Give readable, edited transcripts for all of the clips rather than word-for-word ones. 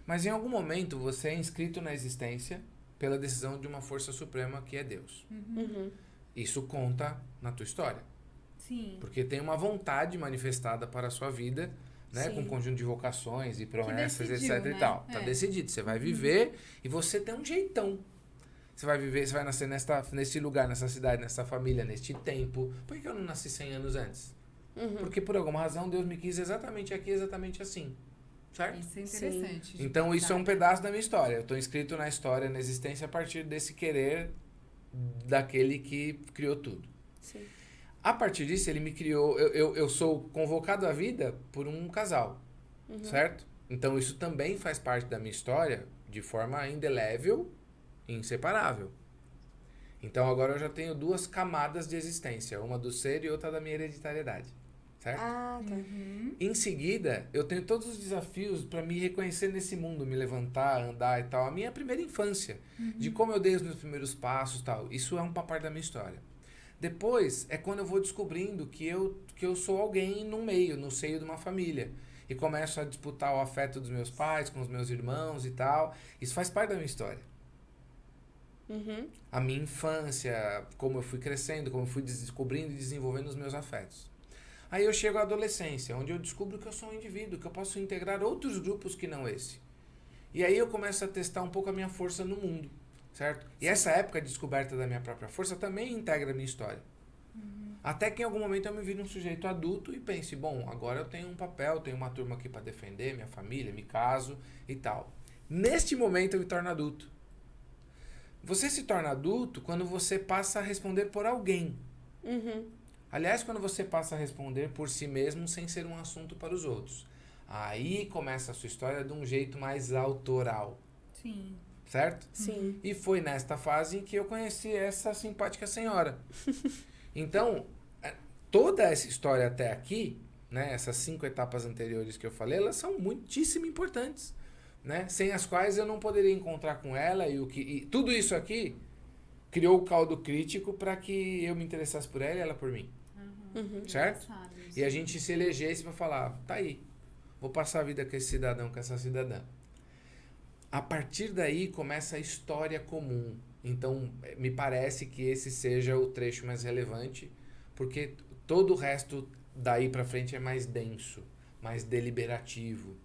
Mas em algum momento você é inscrito na existência pela decisão de uma força suprema que é Deus. Uhum. Isso conta na tua história. Sim. Porque tem uma vontade manifestada para a sua vida, né? Sim. Com um conjunto de vocações e promessas, decidiu, etc e né? tal. Tá É. decidido. Você vai viver e você tem um jeitão. Você vai viver, você vai nascer nesse lugar, nessa cidade, nessa família, neste tempo. Por que eu não nasci 100 anos antes? Porque por alguma razão Deus me quis exatamente aqui, exatamente assim. Certo? Isso é interessante. de Então isso é um pensar, né? pedaço da minha história. Eu estou inscrito na história, na existência, a partir desse querer daquele que criou tudo. Sim. A partir disso, ele me criou. Eu sou convocado à vida por um casal, certo? Então isso também faz parte da minha história de forma indelével e inseparável. Então agora eu já tenho duas camadas de existência, uma do ser e outra da minha hereditariedade, certo? Ah, tá. Em seguida, eu tenho todos os desafios para me reconhecer nesse mundo, me levantar, andar e tal. A minha primeira infância, de como eu dei os meus primeiros passos e tal. Isso é uma parte da minha história. Depois é quando eu vou descobrindo que eu sou alguém no meio, no seio de uma família. E começo a disputar o afeto dos meus pais, com os meus irmãos e tal. Isso faz parte da minha história. A minha infância, como eu fui crescendo, como eu fui descobrindo e desenvolvendo os meus afetos. Aí eu chego à adolescência, onde eu descubro que eu sou um indivíduo, que eu posso integrar outros grupos que não esse. E aí eu começo a testar um pouco a minha força no mundo, certo? E essa época de descoberta da minha própria força também integra a minha história. Até que em algum momento eu me vire um sujeito adulto e pense, bom, agora eu tenho um papel, tenho uma turma aqui para defender, minha família, me caso e tal. Neste momento eu me torno adulto. Você se torna adulto quando você passa a responder por alguém. Aliás, quando você passa a responder por si mesmo sem ser um assunto para os outros. Aí começa a sua história de um jeito mais autoral. Sim. Certo? Sim. E foi nesta fase em que eu conheci essa simpática senhora. Então, toda essa história até aqui, né, essas 5 etapas anteriores que eu falei, elas são muitíssimo importantes. Né? Sem as quais eu não poderia encontrar com ela e tudo isso aqui criou o caldo crítico para que eu me interessasse por ela e ela por mim. Certo? E a gente se elegesse para falar, tá aí, vou passar a vida com esse cidadão, com essa cidadã. A partir daí começa a história comum. Então, me parece que esse seja o trecho mais relevante, porque todo o resto daí para frente é mais denso, mais deliberativo.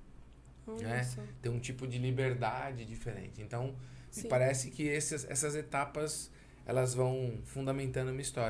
Né? Tem um tipo de liberdade diferente. Então, me parece que essas etapas elas vão fundamentando uma história.